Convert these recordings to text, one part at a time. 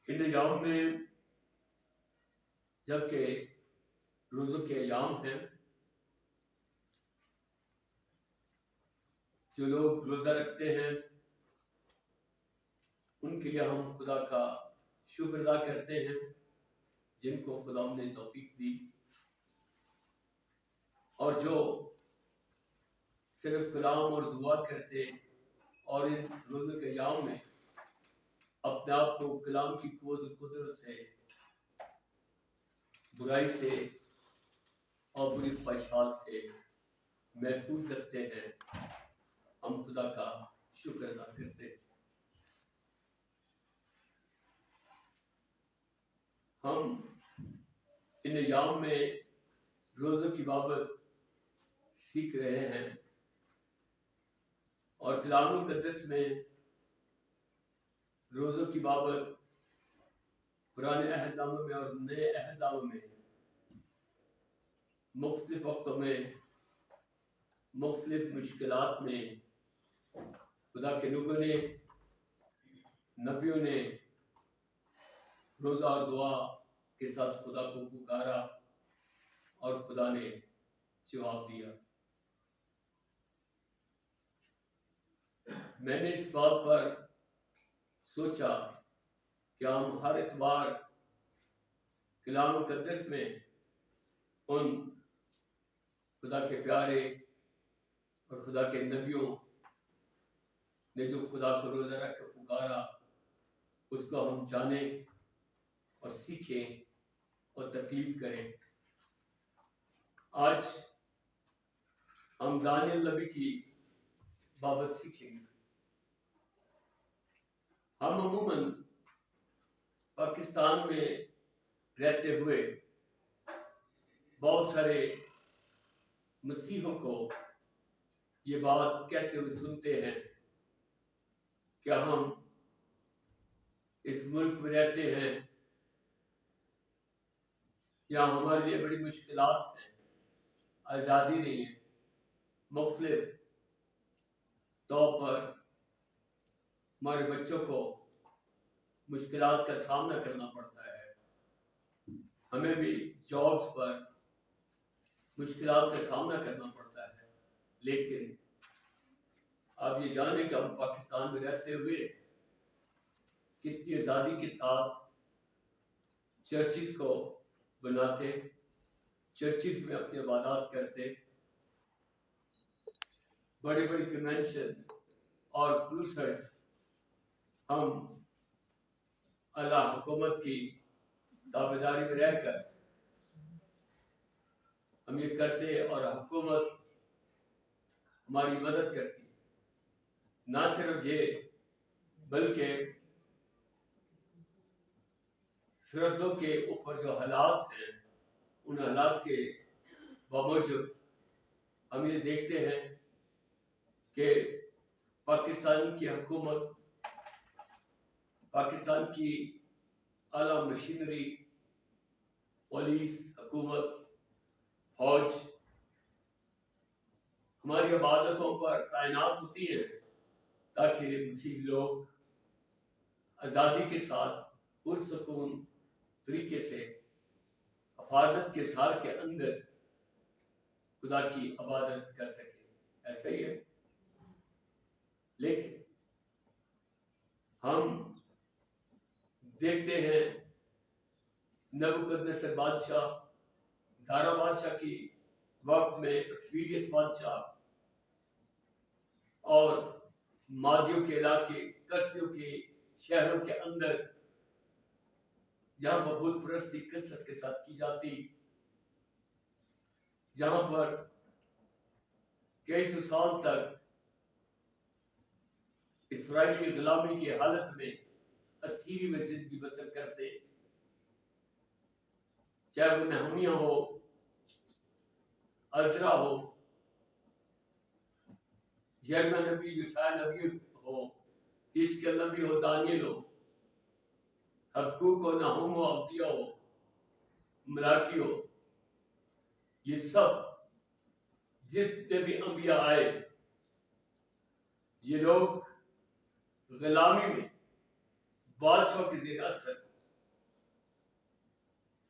ان ایام میں جبکہ روزوں کے ایام ہیں، جو لوگ روزہ رکھتے ہیں ان کے لیے ہم خدا کا شکر ادا کرتے ہیں جن کو خدا نے توفیق دی، اور جو صرف کلام اور دعا کرتے اور ان روزوں کے ایام میں اپنے آپ کو کلام کی قوت و قدرت سے، برائی سے اور بری خواہشات سے محفوظ رکھتے ہیں، ہم خدا کا شکر ادا کرتے ہیں۔ ہم ان ایام میں روزوں کی بابت سیکھ رہے ہیں، اور کلام مقدس میں روزوں کی بابت پرانے عہد نامے میں اور نئے عہد نامے میں مختلف وقتوں میں مختلف مشکلات میں خدا کے لوگوں نے، نبیوں نے روزہ اور دعا کے ساتھ خدا کو پکارا اور خدا نے جواب دیا۔ میں نے اس بات پر سوچا کہ ہم ہر اتوار کلام مقدس میں ان خدا کے پیارے اور خدا کے نبیوں نے جو خدا کو روزہ رکھ کے پکارا اس کو ہم جانیں اور سیکھیں اور تقلید کریں۔ آج ہم دانیل نبی کی بابت سیکھیں گے۔ ہم عموماً پاکستان میں رہتے ہوئے بہت سارے مسیحوں کو یہ بات کہتے ہوئے سنتے ہیں کہ ہم اس ملک میں رہتے ہیں، یہاں ہمارے لیے بڑی مشکلات ہیں، آزادی نہیں ہے، مختلف طور پر ہمارے بچوں کو مشکلات کا سامنا کرنا پڑتا ہے، ہمیں بھی جابس پر مشکلات کا سامنا کرنا پڑتا ہے۔ لیکن آپ یہ جانیں کہ ہم پاکستان میں رہتے ہوئے کتنی آزادی کے ساتھ چرچز کو بناتے، چرچز میں اپنی عبادات کرتے، بڑی بڑی کنونشن اور کروسرز ہم اللہ حکومت کی تابعداری میں رہ کر ہم یہ کرتے، اور حکومت ہماری مدد کرتی۔ نہ صرف یہ بلکہ سرحدوں کے اوپر جو حالات ہیں ان حالات کے باوجود ہم یہ دیکھتے ہیں کہ پاکستان کی حکومت، پاکستان کی اعلیٰ مشینری، پولیس، حکومت، فوج ہماری عبادتوں پر تعینات ہوتی ہے تاکہ مسیح لوگ آزادی کے ساتھ پرسکون طریقے سے حفاظت کے ساتھ کے اندر خدا کی عبادت کر سکیں۔ ایسا ہی ہے، لیکن ہم دیکھتے ہیں نبوکدنصر بادشاہ، دارا بادشاہ کی وقت میں ایکسپیرینس بادشاہ اور مادیوں کے علاقے، کسیوں کے شہروں کے اندر جہاں پر بت پرستی کثرت کے ساتھ کی جاتی، جہاں پر کئی سو سال تک اسرائیلی غلامی کی حالت میں اسیری میں زندگی بسر کرتے، چاہے وہ نہمیہ ہو، عزرا ہو، یرمیہ نبی، یسعیاہ نبی ہو، حزقیل نبی ہو، دانیل ہو، حبقوق ہو، نحوم ہو، عبدیہ ہو، ملاکی ہو، یہ سب جتنے بھی انبیاء آئے، یہ لوگ غلامی میں بادشاہ کے زیر اثر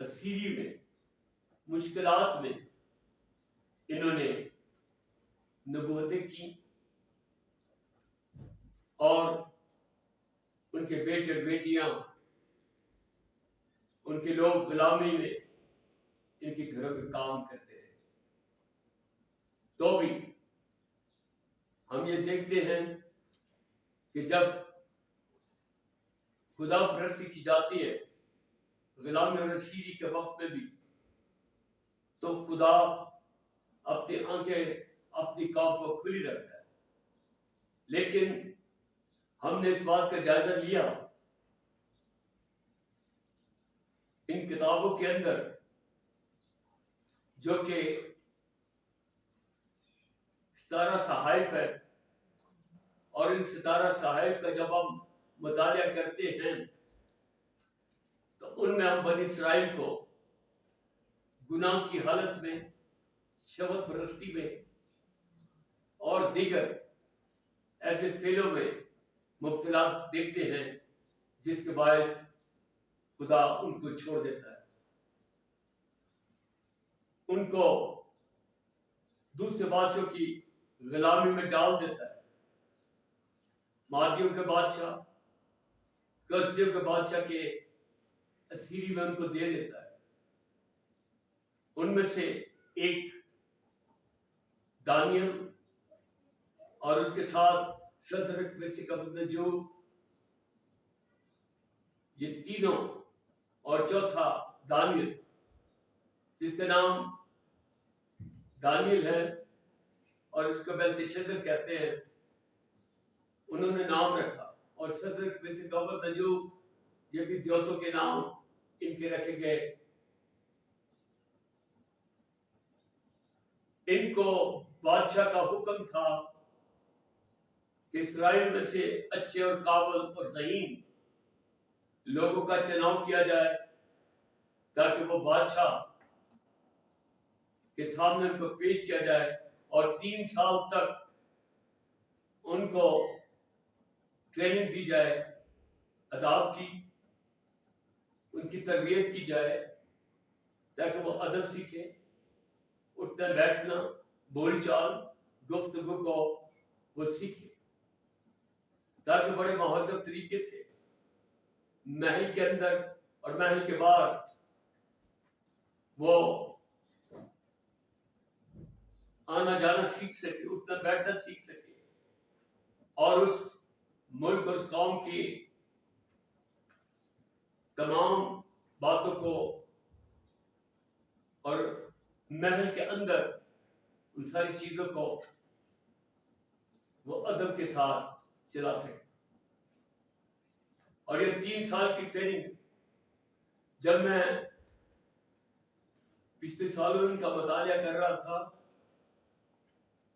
اسیری میں مشکلات میں انہوں نے نبوتیں کی اور ان کے بیٹے بیٹیاں ان کے لوگ غلامی میں ان کے گھروں کے کام کرتے ہیں. تو بھی ہم یہ دیکھتے ہیں کہ جب خدا پرستی کی جاتی ہے غلامی اور اسیری کے وقت میں بھی تو خدا اپنی آنکھیں اپنی قوم کو کھلی رکھتا ہے. لیکن ہم نے اس بات کا جائزہ لیا ان کتابوں کے اندر جو کہ 17 صحائف ہے اور ان 17 صحائف کا جب ہم مطالعہ کرتے ہیں تو ان میں ہم بنی اسرائیل کو گناہ کی حالت میں شہوت پرستی میں اور دیگر ایسے فعلوں میں مبتلا دیکھتے ہیں جس کے باعث خدا ان کو چھوڑ دیتا ہے, ان کو دوسرے بادشاہوں کی غلامی میں ڈال دیتا ہے. مادیوں کے بادشاہ کسدیوں کے بادشاہ کے اسیری میں ان کو دے دیتا ہے. ان میں سے ایک دانیل اور اس کے ساتھ صدرک میشک ابدنجو یہ تینوں اور چوتھا دانیل جس کا نام دانیل ہے اور اس کو بیلتشازر کہتے ہیں, انہوں نے نام رکھا. اور صدرک میشک ابدنجو یہ بھی دیوتوں کے نام ان کے رکھے گئے. ان کو بادشاہ کا حکم تھا کہ اسرائیل میں سے اچھے اور قابل اور ذہین لوگوں کا چناؤ کیا جائے تاکہ وہ بادشاہ کے سامنے ان کو پیش کیا جائے اور 3 سال تک ان کو ٹریننگ دی جائے, اداب کی, ان کی تربیت کی جائے تاکہ وہ ادب سیکھے, اٹھنا بیٹھنا, بول چال, گفتگو کو وہ سیکھے تاکہ بڑے مہذب طریقے سے محل کے اندر اور محل کے باہر وہ آنا جانا سیکھ سکے, اٹھنا بیٹھنا سیکھ سکے اور اس ملک اور اس قوم کی تمام باتوں کو اور محل کے اندر ان ساری چیزوں کو وہ ادب کے ساتھ چلا سکے. اور یہ 3 سال کی ٹریننگ جب میں پچھلے سالوں ان کا مطالعہ کر رہا تھا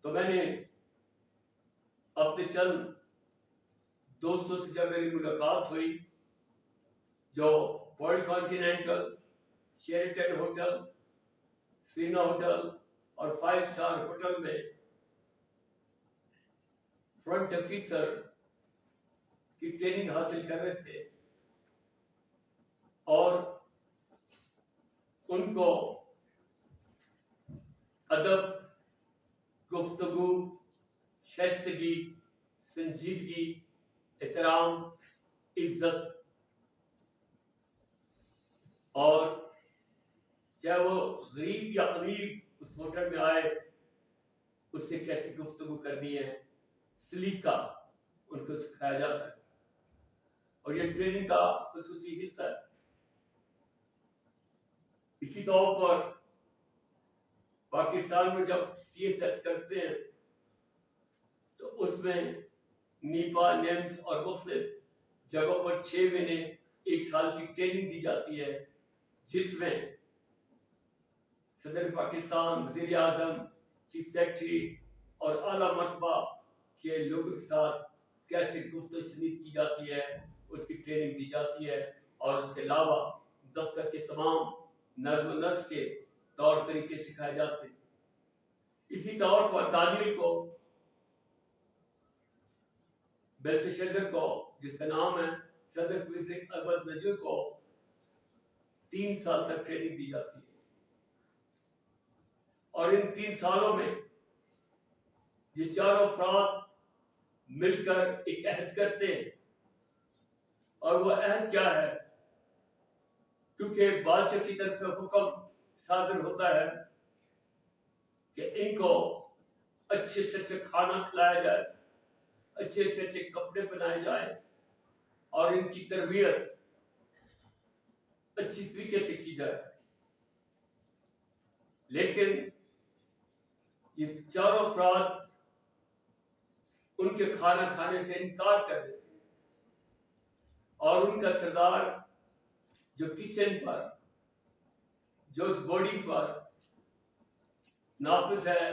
تو میں نے اپنے چند دوستوں سے جب میری ملاقات ہوئی جو ورلڈ کانٹیننٹل, شیریٹن ہوٹل, سینا ہوٹل اور 5 اسٹار ہوٹل میں فرنٹ آفیسر کی ٹریننگ حاصل کر رہے تھے اور ان کو ادب, گفتگو, شائستگی, سنجیدگی, احترام, عزت اور چاہے وہ غریب یا امیر اس ہوٹل میں آئے اس سے کیسی گفتگو کرنی ہے, سلیقہ ان کو سکھایا جاتا ہے. اور یہ ٹریننگ کا خصوصی حصہ ہے. اسی طور پر پاکستان میں جب سی ایس ایس کرتے ہیں تو اس میں نیپا, نیمز اور مختلف جگہوں پر 6 مہینے 1 سال کی ٹریننگ دی جاتی ہے جس میں صدر پاکستان, وزیر اعظم, چیف سیکرٹری اور اعلیٰ مرتبہ کے لوگوں کے ساتھ کیسے گفت و شنید کی جاتی ہے اس کی ٹریننگ دی جاتی ہے. اور اس کے علاوہ دفتر کے تمام نظم و نسق کے طور طریقے سکھائے جاتے ہیں. اسی طور پر دانیل کو, بیلتشازر کو جس کا نام ہے صدرک میشک ابدنجو کو 3 سال تک ٹریننگ دی جاتی ہے، اور ان 3 سالوں میں یہ چاروں افراد مل کر ایک عہد کرتے ہیں، اور وہ عہد کیا ہے؟ کیونکہ بادشاہ کی طرف سے حکم صادر ہوتا ہے کہ ان کو اچھے سے اچھے کھانا کھلایا جائے، اچھے سے اچھے کپڑے پہنائے جائے، اور ان کی تربیت اچھی طریقے سے کی جائے۔ لیکن یہ چاروں افراد ان کے کھانا کھانے سے انکار کر دیتے ہیں، اور ان کا سردار جو کچن پر، جو اس بورڈنگ پر نافذ ہے،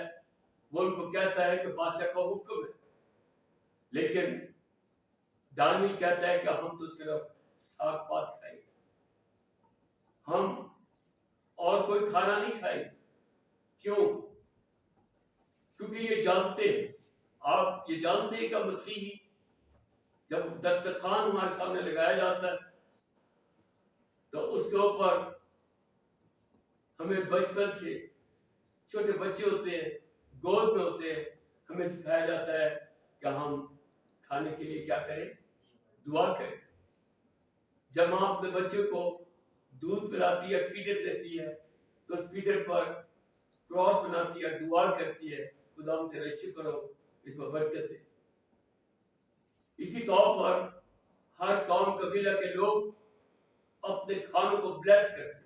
وہ ان کو کہتا ہے کہ بادشاہ کا حکم ہے، لیکن دانیل کہتا ہے کہ ہم تو صرف ساگ پات کھائیں گے، ہم اور کوئی کھانا نہیں کھائیں گے۔ کیوں؟ کیونکہ یہ جانتے ہیں، آپ یہ جانتے ہیں کہ مسیحی جب دسترخوان ہمارے سامنے لگایا جاتا ہے تو اس کے اوپر ہمیں بچپن سے، چھوٹے بچے ہوتے ہیں، گود میں ہوتے ہیں، ہمیں سکھایا جاتا ہے کہ ہم کھانے کے لیے کیا کریں؟ دعا کریں۔ جب ماں اپنے بچے کو دودھ پلاتی ہے، فیڈر دیتی ہے، تو اس فیڈر پر کراس بناتی ہے، دعا کرتی ہے، خدا ہم تیرا شکر ہو، اس میں برکت دے۔ اسی طور پر ہر قوم قبیلہ کے لوگ اپنے کھانوں کو بلیس کرتے ہیں،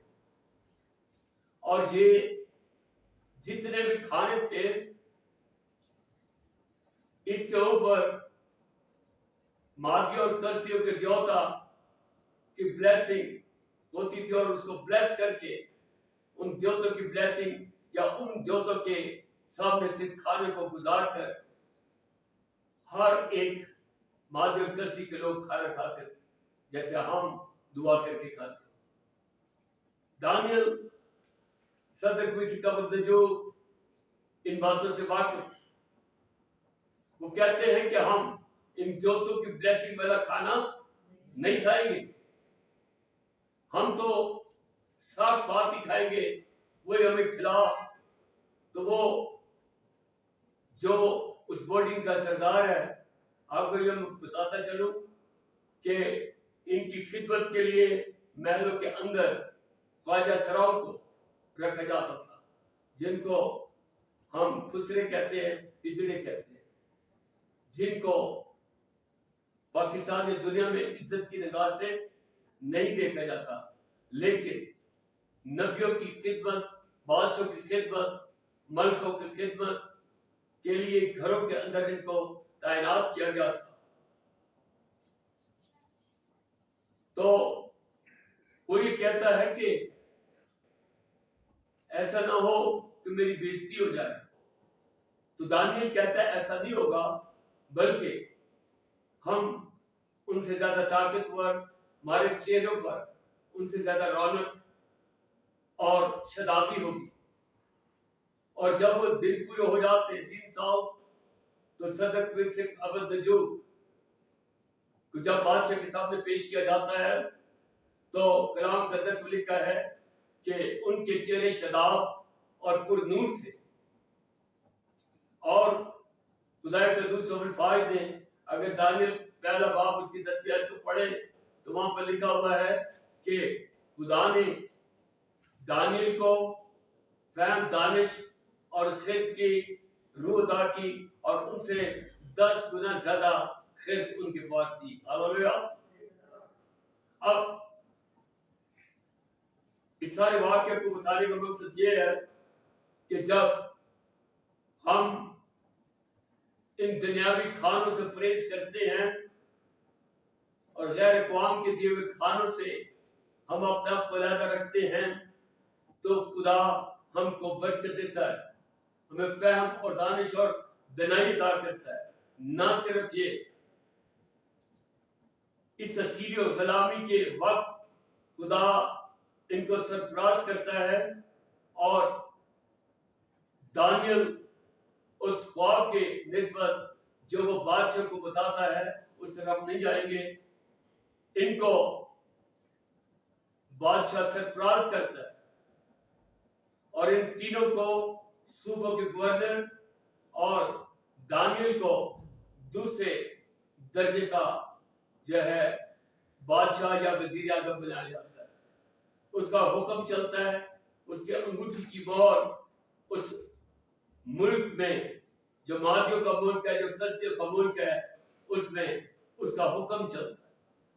اور یہ جتنے بھی کھانے تھے اس کے اوپر مادیوں اور کسیوں کے دیوتا کی بلیسنگ ہوتی تھی، اور اس کو بلیس کر کے ان دیوتوں کی بلیسنگ یا ان دیوتوں کے سامنے سے کھانے کو گزار کر ہر ایک مادی اور کسی کے لوگ کھانا کھاتے تھے، جیسے ہم دعا کر کے کھاتے ہیں۔ دانیل صدق ویسی کا مطلب جو ان باتوں سے واقف، وہ کہتے ہیں کہ ہم ان دیوتوں کی بلیسنگ والا کھانا نہیں کھائیں گے، ہم تو ساگ پات ہی کھائیں گے، وہی ہمیں کھلا۔ تو وہ جو اس بورڈنگ کا سردار ہے، آپ کو یہ بتاتا چلوں کہ ان کی خدمت کے لیے محلوں کے اندر خواجہ سراؤں کو رکھا جاتا تھا، جن کو ہم خسرے کہتے ہیں، اجڑے کہتے ہیں، جن کو پاکستان کی دنیا میں عزت کی نگاہ سے نہیں دیکھا جاتا، لیکن نبیوں کی خدمت، بادشاہوں کی خدمت، ملکوں کی خدمت کے لیے گھروں کے اندر ان کو تعینات کیا گیا تھا۔ تو وہ یہ کہتا ہے کہ ایسا نہ ہو کہ میری بےزتی ہو جائے، تو دانیل کہتا ہے ایسا نہیں ہوگا، بلکہ ہم ان سے زیادہ طاقتور، ہمارے چہروں پر ان سے زیادہ رونق اور شادابی ہوگی۔ اور جب وہ دن پورے ہو جاتے ہیں 3 سال، تو صدق ویسق عبدنجو کو جب بادشاہ کے سامنے پیش کیا جاتا ہے تو کلام مقدس میں لکھا ہے کہ ان کے چہرے شاداب اور پر نور تھے، اور خدا کے دوست الفائد نے اگر دانیل پہلا باب اس کی 10 آیت کو پڑھے تو وہاں پر لکھا ہوا ہے کہ خدا نے دانیل کو فہم، دانش اور خرد کی روح عطا کی، اور ان سے 10 گنا زیادہ خرد ان کے پاس تھی۔ ہاللیلویہ۔ اب اس سارے واقعے کو بتانے کا مقصد یہ ہے کہ جب ہم ان دنیاوی کھانوں سے پرہیز کرتے ہیں اور غیر اقوام کے دیے ہوئے کھانوں سے ہم اپنے آپ کو علیحدہ رکھتے ہیں، تو خدا ہم کو برکت دیتا ہے، ہمیں فہم اور دانش اور دانائی عطا کرتا ہے۔ نہ صرف یہ، اس اسیری اور غلامی کے وقت خدا ان کو سرفراز کرتا ہے، اور دانیل اس خواب کے نسبت جو وہ بادشاہ کو بتاتا ہے اس طرف نہیں جائیں گے، ان کو بادشاہ سرفراز کرتا ہے، اور ان تینوں کو صوبوں کے گورنر اور دانیل کو دوسرے درجے کا جو ہے بادشاہ یا وزیر اعظم بنایا جاتا ہے. اس کا حکم چلتا ہے، اس کے انگوٹھی کی مہر اس ملک میں جو مادیوں کا ملک ہے، جو کسدیوں کا ملک ہے، اس میں اس کا حکم چلتا ہے.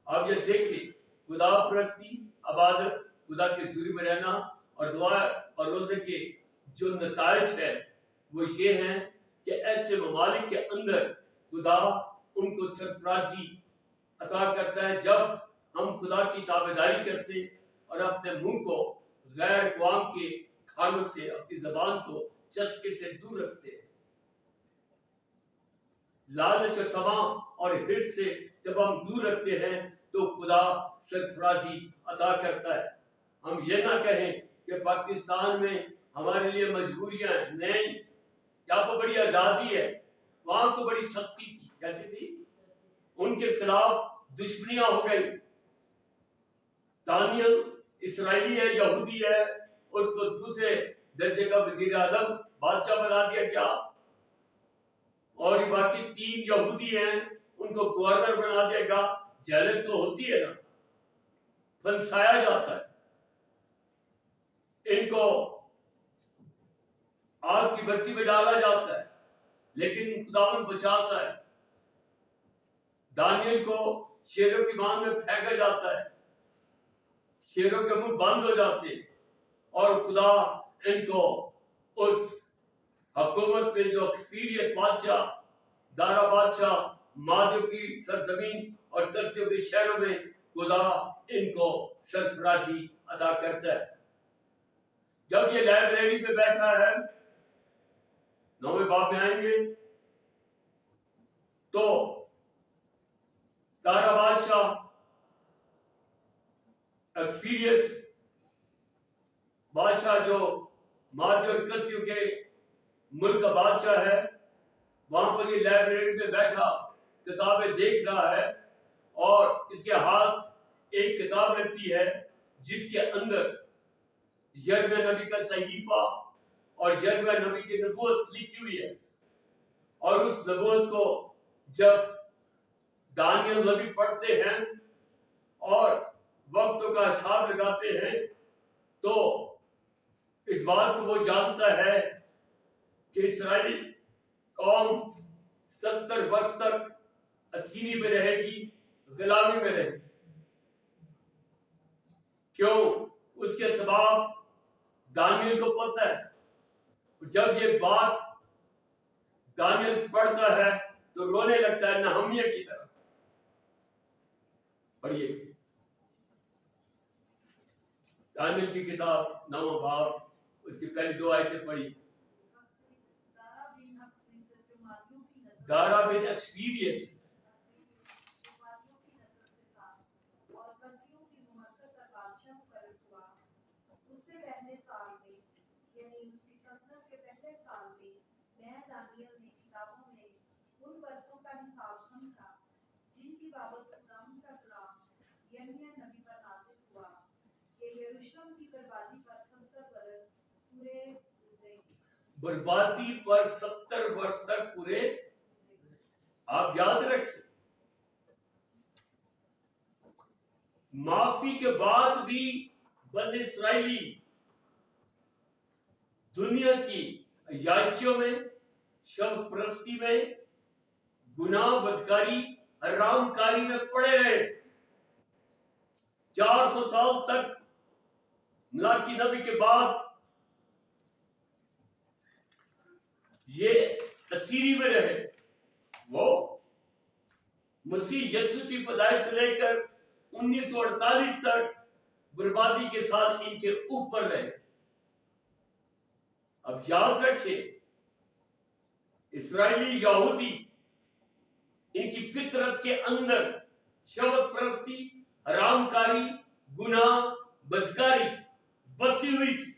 آپ یہ دیکھیں، خدا پرستی، عبادت، خدا کے حضور میں رہنا اور دعا اور روزے کے جو نتائج ہے وہ یہ ہیں کہ ایسے ممالک کے اندر خدا ان کو سرفرازی عطا کرتا ہے جب ہم خدا کی تابعداری کرتے اور اپنے منہ کو غیر اقوام کے کھانوں سے، اپنی زبان کو چسکے سے دور رکھتے ہیں. لالچ اور تمام اور حرص سے جب ہم دور رکھتے ہیں تو خدا سرفرازی عطا کرتا ہے. ہم یہ نہ کہیں کہ پاکستان میں ہمارے لیے مجبوریاں ہیں، نہیں، یہاں تو بڑی آزادی ہے، وہاں تو بڑی سختی تھی. کیسی تھی؟ ان کے خلاف دشمنیاں ہو گئی. دانیل اسرائیلی ہے، یہودی ہے، اس کو دوسرے درجے کا وزیر اعظم بادشاہ بنا دیا گیا، اور یہ باقی 3 یہودی ہیں ان کو گورنر بنا دیا گیا. جیلس تو ہوتی ہے نا، پھنسایا جاتا ہے، ان کو آگ کی بتی میں ڈالا جاتا ہے، لیکن خداوند بچاتا ہے. دانیل کو شیروں کی مان میں پھینکا جاتا ہے، شیروں کے منہ بند ہو جاتے، اور خدا ان کو اس حکومت میں جو ایکسپیرینس بادشاہ، دارا بادشاہ، مادیوں کی سرزمین اور کسدیوں کے شہروں میں خدا ان کو سرفرازی عطا کرتا ہے. جب یہ لائبریری میں بیٹھا ہے، 9ویں باب میں آئیں گے، تو دارا بادشاہ ایکسپیرینس بادشاہ جو مادی اور کسدیوں کے ملک کا بادشاہ ہے، وہاں پر یہ لائبریری میں بیٹھا کتابیں دیکھ رہا ہے، اور اس کے ہاتھ ایک کتاب رکھتی ہے جس کے اندر یرمیہ نبی کا صحیفہ اور یرمیہ نبی کی نبوت لکھی ہوئی ہے. اور اس نبوت کو جب دانیل نبی پڑھتے ہیں اور وقتوں کا حساب لگاتے ہیں تو اس بات کو وہ جانتا ہے کہ اسرائیلی قوم 70 برس تک اسیری میں رہے گی، غلامی میں رہے گی. کیوں؟ اس کے سبب دانیل کو پتہ ہے. جب یہ بات دانیل پڑھتا ہے تو رونے لگتا ہے نہمیہ کی طرح. پڑھیے دانیل کی کتاب 9واں باب، اس کی پہلی 2 آیتیں پڑھی. دارا بن ایکسپیرینس بربادی پر 70 برس تک پورے. آپ یاد رکھیں، معافی کے بعد بھی بنی اسرائیلی دنیا کی عیاشیوں میں، شوق پرستی میں، گناہ، بدکاری، حرام کاری میں پڑے رہے. 400 سال تک ملاکی نبی کے بعد یہ اسیری میں رہے. وہ مسیح یسوع کی پیدائش سے لے کر 1948 تک بربادی کے ساتھ ان کے اوپر رہے. اب یاد رکھیں، اسرائیلی یہودی ان کی فطرت کے اندر شوق پرستی، حرام کاری، گناہ، بدکاری بسی ہوئی تھی.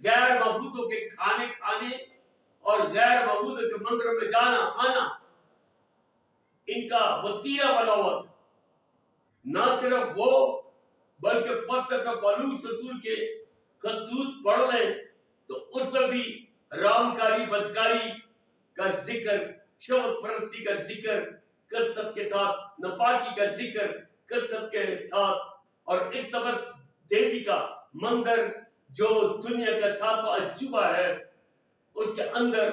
غیر معبودوں کے کھانے اور غیر معبودوں کے مندروں میں جانا آنا ان کا وتیرہ بنا ہوا تھا. نہ صرف وہ بلکہ پترس اور پولس رسول کے خطوط پڑھ لیں تو اس میں بھی حرام کاری، بدکاری کا ذکر، شہوت پرستی کا ذکر کثرت کے ساتھ، ناپاکی کا ذکر کثرت کے ساتھ، اور التمس دیوی کا مندر جو دنیا کا ساتواں عجوبہ ہے اس کے اندر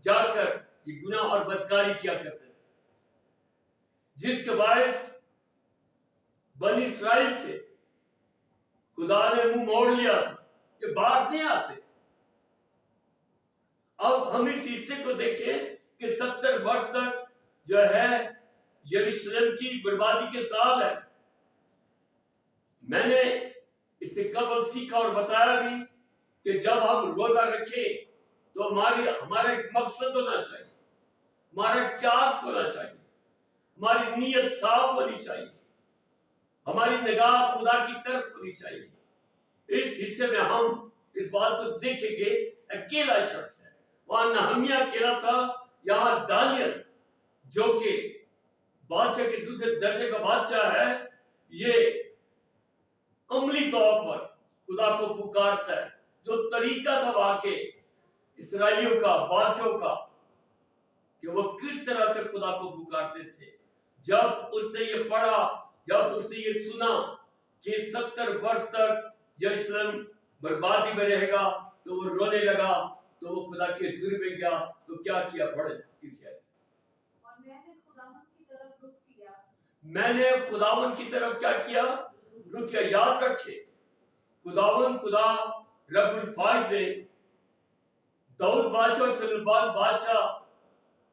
جا کر یہ گناہ اور بدکاری کیا کرتے تھے، جس کے باعث بنی اسرائیل سے خدا نے منہ موڑ لیا تھا کہ باز نہیں آتے۔ اب ہم اس حصے کو دیکھیں کہ 70 برس تک جو ہے یروشلم کی بربادی کے سال ہے۔ میں نے اس سے قبل سیکھا اور بتایا بھی کہ جب ہم روزہ رکھیں تو ہمارا ایک مقصد ہونا چاہیے، ہمارا ایک چاس ہونا چاہیے، ہماری نیت صاف ہونی چاہیے، ہماری نگاہ خدا کی طرف ہونی چاہیے۔ اس حصے میں ہم اس بات کو دیکھیں گے، اکیلا شخص ہے، وہاں نہمیہ اکیلا تھا، یہاں دانیل جو کہ بادشاہ کے دوسرے درجے کا بادشاہ ہے، یہ عملی طور پر خدا کو پکارتا ہے۔ جو طریقہ تھا واقع اسرائیلیوں کا، بادشاہوں کا، کہ وہ کس طرح سے خدا کو پکارتے تھے، جب اس نے یہ پڑھا، جب اس نے یہ سنا کہ 70 برس تک یروشلم بربادی میں رہے گا تو وہ رونے لگا، تو وہ خدا کے حضور میں گیا، تو کیا کیا؟ پڑھے کسی آیت۔ اور میں نے خداوند کی طرف کیا کیا؟ رک کیا۔ یاد رکھے خداوند خدا رب الفائز نے داؤد بادشاہ اور سلمان بادشاہ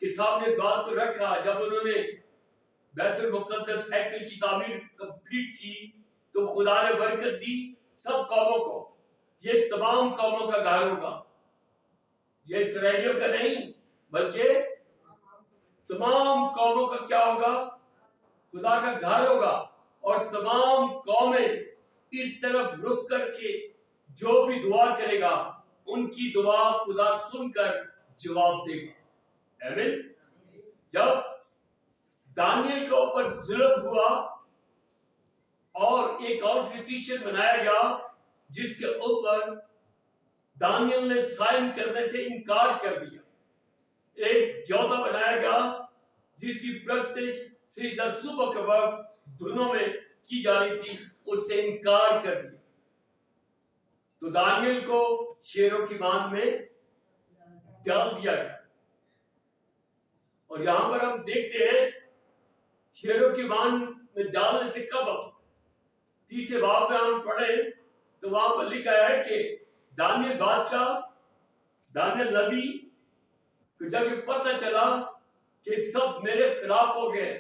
کے سامنے اس بات کو رکھا جب انہوں نے بیت المقدس ہیکل کی تعمیر کمپلیٹ کی تو خدا نے برکت دی سب قوموں کو، یہ تمام قوموں کا گھر ہوگا، یہ اسرائیلیوں کا نہیں بلکہ تمام قوموں کا کیا ہوگا؟ خدا کا گھر ہوگا، اور تمام قومیں اس طرف رک کر کے جو بھی دعا کرے گا ان کی دعا خدا سن کر جواب دے گا۔ آمین۔ جب دانیل کے اوپر ظلم ہوا اور ایک اور سٹیشن بنایا گیا جس کے اوپر دانیل نے سائن کرنے سے انکار کر دیا، ایک جوتا بنایا گیا جس کی پرستش سجدہ صبح کے وقت دھنوں میں کی جانی تھی، اس سے انکار کر دیا، تو دانیل کو شیروں کی بان میں ڈال دیا گیا۔ اور یہاں پر ہم دیکھتے ہیں شیروں کی بان میں ڈالنے سے قبل 30 باب میں ہم پڑھیں تو وہاں پر لکھا ہے کہ دانیل بادشاہ، دانیل نبی کو جب یہ پتہ چلا کہ سب میرے خلاف ہو گئے،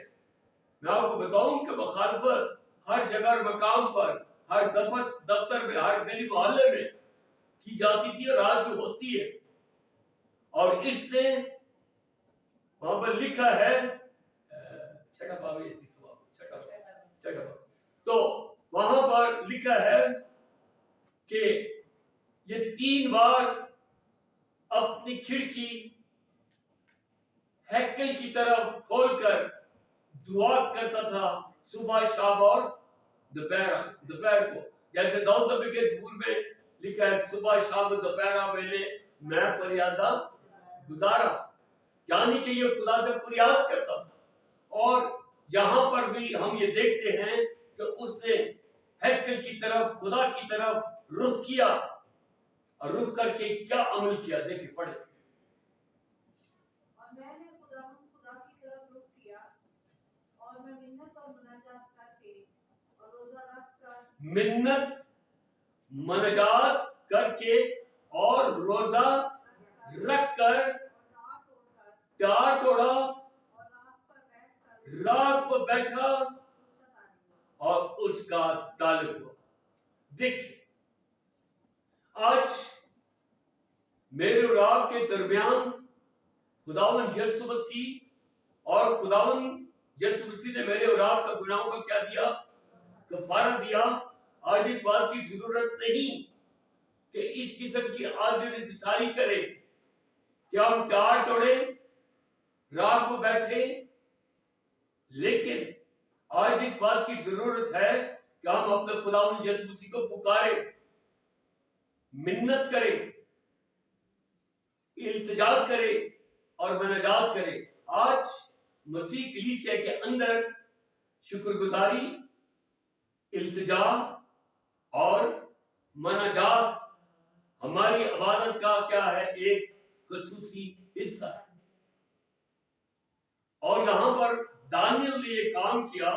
میں آپ کو بتاؤں کہ مخالفت ہر جگہ اور مقام پر، ہر دفتر میں، ہر گلی محلے میں کی جاتی تھی اور آج بھی ہوتی ہے، اور اس نے وہاں پر لکھا ہے تو وہاں پر لکھا ہے کہ یہ 3 بار اپنی کھڑکی ہیکل کی طرف کھول کر دعا کرتا تھا، صبح شام اور دوپہر کو، جیسے داؤد نبی کے زبور میں لکھا ہے صبح شام دوپہر ویلے میں فریادہ گزارا، یعنی کہ یہ خدا سے فریاد کرتا تھا۔ اور یہاں پر بھی ہم یہ دیکھتے ہیں کہ اس نے ہیکل کی طرف، خدا کی طرف رخ کیا، اور رخ کر کے کیا عمل کیا، دیکھیں پڑھیں۔ اور میں نے خدا کی طرف رخ کیا اور میں منت اور مناجات کر کے اور روزہ رکھ کر، منت مناجات کر کے اور روزہ رکھ کر ٹاٹ اوڑا، رات پر بیٹھا اور اس کا طالب ہوا۔ دیکھیں آج میرے اور آپ کے درمیان خداوند یسوع مسیح اور خداوند یسوع مسیح نے میرے اور آپ کا گناہوں کا کیا دیا؟ کفارہ دیا۔ آج اس بات کی ضرورت نہیں کہ اس قسم کی حاضر انتصاری کریں کہ ہم ٹاٹ اوڑے، رات کو بیٹھے، لیکن آج اس بات کی ضرورت ہے کہ ہم اپنے خداوند یسوع مسیح کو پکاریں، منت کریں، التجا کریں اور مناجات کریں۔ آج مسیح کلیسیا کے اندر شکر گزاری، التجا اور مناجات ہماری عبادت کا کیا ہے؟ ایک خصوصی حصہ ہے۔ اور یہاں پر دانیل نے یہ کام کیا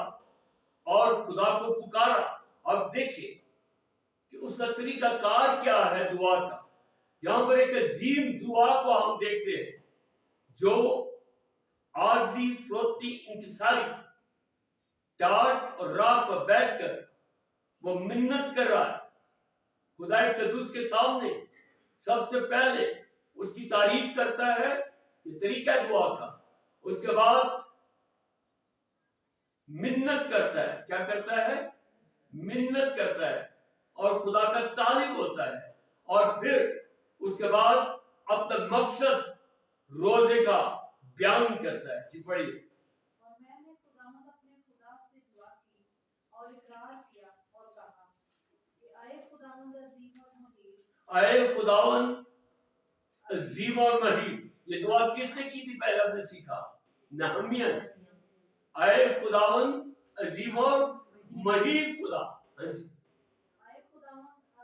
اور خدا کو پکارا۔ اب دیکھیں کہ اس کا طریقہ کار کیا ہے دعا کا۔ یہاں پر ایک عظیم دعا کو ہم دیکھتے ہیں جو عارضی، فروتی، انکساری، ٹاٹ اور راہ پر بیٹھ کر وہ منت کر رہا ہے خدا قدوس کے سامنے۔ سب سے پہلے اس کی تعریف کرتا ہے کہ طریقہ دعا کا، اس کے بعد منت کرتا ہے۔ کیا کرتا ہے؟ منت کرتا ہے اور خدا کا طالب ہوتا ہے، اور پھر اس کے بعد اپنا مقصد روزے کا بیان کرتا ہے۔ جی پڑھیے۔ اور میں نے خداوند اپنے خدا سے دعا کی اور اقرار کیا اور کہا کہ اے خداوند عظیم اور مہین، اے خداوند عظیم اور مہین۔ یہ دعا کس نے کی تھی؟ پہلے ہم نے سیکھا نہمیہ نے۔ اے خداوند عظیم اور مہین خدا۔ ہاں جی،